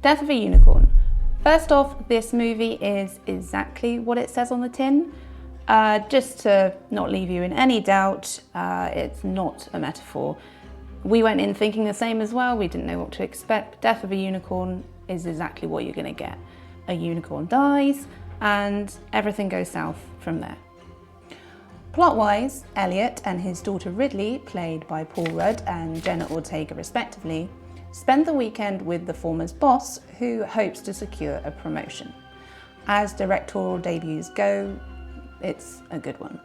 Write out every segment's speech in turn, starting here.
Death of a Unicorn. First off, this movie is exactly what it says on the tin. Just to not leave you in any doubt, it's not a metaphor. We went in thinking the same as well. We didn't know what to expect. Death of a Unicorn is exactly what you're going to get. A unicorn dies and everything goes south from there. Plot-wise, Elliot and his daughter Ridley, played by Paul Rudd and Jenna Ortega respectively, spend the weekend with the former's boss, who hopes to secure a promotion. As directorial debuts go, it's a good one.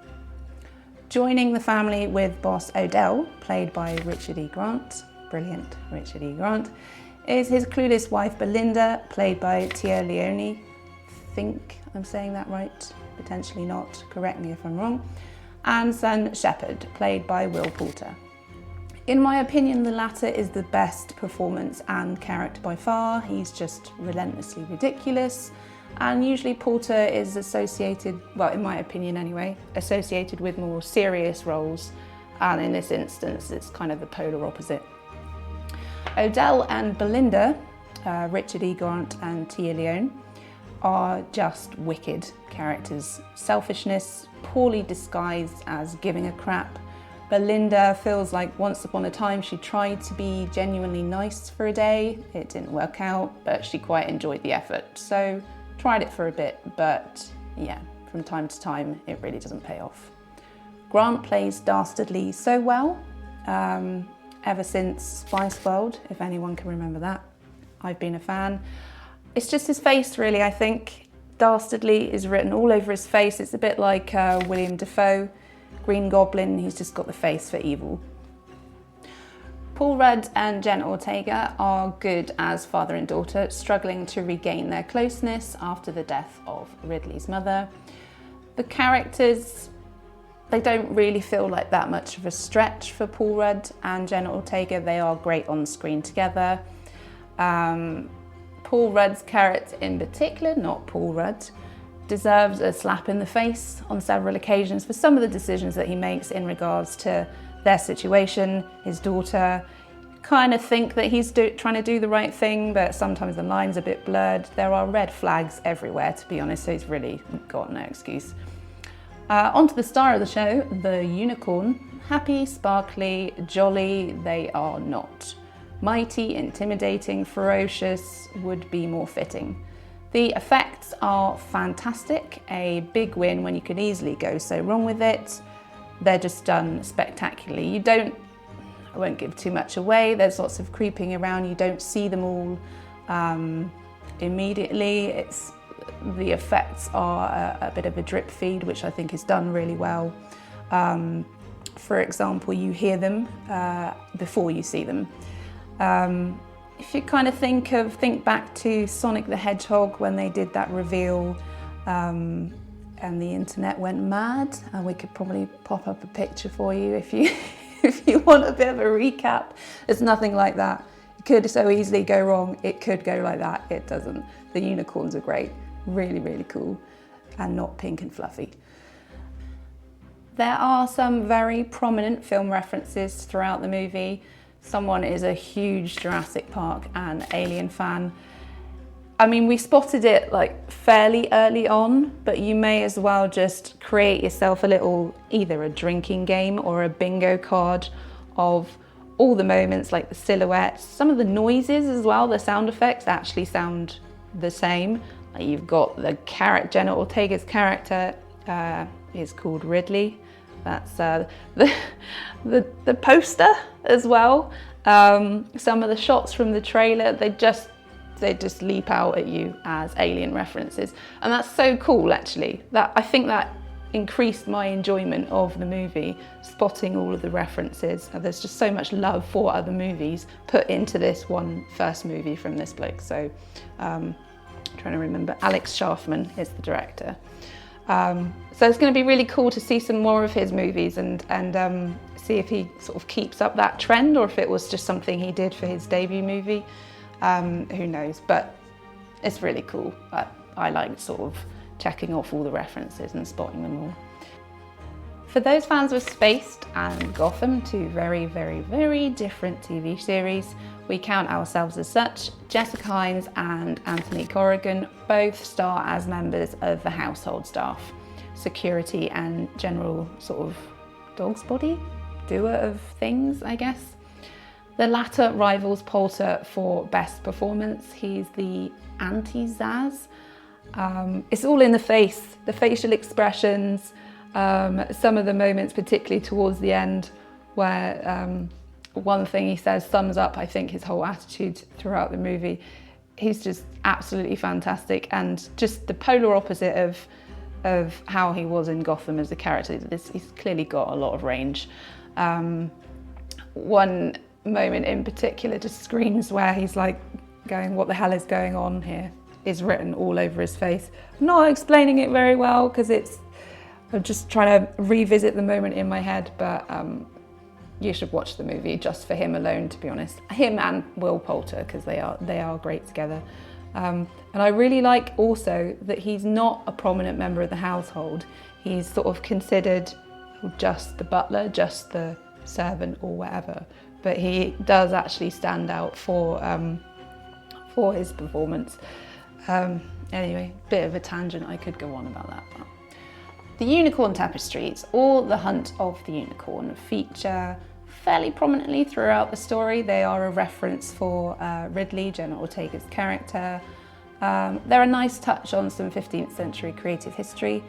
Joining the family with boss Odell, played by Richard E. Grant, brilliant Richard E. Grant, is his clueless wife Belinda, played by Tia Leone. I think I'm saying that right, potentially not, correct me if I'm wrong. And son Shepard, played by Will Poulter. In my opinion, the latter is the best performance and character by far. He's just relentlessly ridiculous. And usually Poulter is associated, well, in my opinion anyway, associated with more serious roles. And in this instance, it's kind of the polar opposite. Odell and Belinda, Richard E. Grant and Tia Leone, are just wicked characters. Selfishness, poorly disguised as giving a crap. Belinda feels like once upon a time she tried to be genuinely nice for a day. It didn't work out, but she quite enjoyed the effort. So tried it for a bit, but yeah, from time to time, it really doesn't pay off. Grant plays dastardly so well, ever since Spice World, if anyone can remember that. I've been a fan. It's just his face, really, I think. Dastardly is written all over his face. It's a bit like William Dafoe. Green Goblin, he's just got the face for evil. Paul Rudd and Jenna Ortega are good as father and daughter, struggling to regain their closeness after the death of Ridley's mother. The characters, they don't really feel like that much of a stretch for Paul Rudd and Jenna Ortega. They are great on screen together. Paul Rudd's character in particular, not Paul Rudd, deserves a slap in the face on several occasions for some of the decisions that he makes in regards to their situation, his daughter. Kind of think that he's trying to do the right thing, but sometimes the line's a bit blurred. There are red flags everywhere, to be honest, so he's really got no excuse. On to the star of the show, the unicorn. Happy, sparkly, jolly, they are not. Mighty, intimidating, ferocious would be more fitting. The effects are fantastic, a big win when you could easily go so wrong with it. They're just done spectacularly. I won't give too much away, there's lots of creeping around, you don't see them all immediately. The effects are a bit of a drip feed, which I think is done really well. For example, you hear them before you see them. If you kind of think back to Sonic the Hedgehog when they did that reveal and the internet went mad, and we could probably pop up a picture for you if you want a bit of a recap. It's nothing like that. It could so easily go wrong. It could go like that. It doesn't. The unicorns are great. Really, really cool and not pink and fluffy. There are some very prominent film references throughout the movie. Someone is a huge Jurassic Park and Alien fan. I mean, we spotted it like fairly early on, but you may as well just create yourself a little, either a drinking game or a bingo card of all the moments, like the silhouettes, some of the noises as well, the sound effects actually sound the same. Like you've got the Jenna Ortega's character is called Ridley. That's the poster as well. Some of the shots from the trailer, they just leap out at you as alien references, and that's so cool actually. I think that increased my enjoyment of the movie, spotting all of the references. There's just so much love for other movies put into this one first movie from this bloke. So I'm trying to remember, Alex Schaffman is the director. So it's going to be really cool to see some more of his movies and see if he sort of keeps up that trend or if it was just something he did for his debut movie. Who knows, but it's really cool. I like sort of checking off all the references and spotting them all. For those fans of Spaced and Gotham, two very, very, very different TV series, we count ourselves as such. Jessica Hines and Anthony Corrigan both star as members of the household staff, security and general sort of dog's body, doer of things, I guess. The latter rivals Poulter for best performance. He's the anti-Zaz. It's all in the face, the facial expressions, some of the moments, particularly towards the end, where one thing he says sums up, I think, his whole attitude throughout the movie. He's just absolutely fantastic, and just the polar opposite of how he was in Gotham as a character. He's clearly got a lot of range. One moment in particular just screams, where he's like going, "What the hell is going on here?" is written all over his face. I'm not explaining it very well because I'm just trying to revisit the moment in my head, but you should watch the movie just for him alone, to be honest. Him and Will Poulter, because they are great together. And I really like also that he's not a prominent member of the household. He's sort of considered just the butler, just the servant or whatever. But he does actually stand out for his performance. Anyway, bit of a tangent, I could go on about that. But the Unicorn Tapestries, or The Hunt of the Unicorn, feature fairly prominently throughout the story. They are a reference for Ridley, Jenna Ortega's character. They're a nice touch on some 15th century creative history.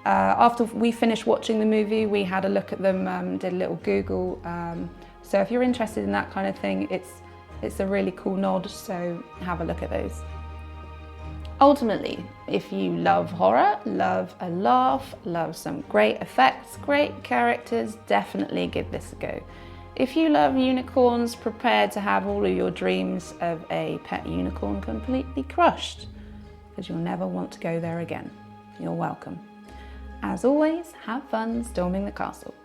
After we finished watching the movie, we had a look at them, did a little Google. So if you're interested in that kind of thing, it's a really cool nod, so have a look at those. Ultimately, if you love horror, love a laugh, love some great effects, great characters, definitely give this a go. If you love unicorns, prepare to have all of your dreams of a pet unicorn completely crushed, because you'll never want to go there again. You're welcome. As always, have fun storming the castle.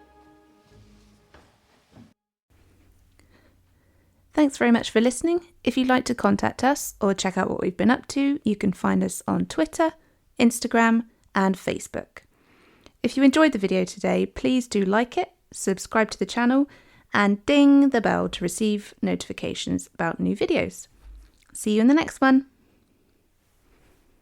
Thanks very much for listening. If you'd like to contact us or check out what we've been up to, you can find us on Twitter, Instagram, and Facebook. If you enjoyed the video today, please do like it, subscribe to the channel, and ding the bell to receive notifications about new videos. See you in the next one.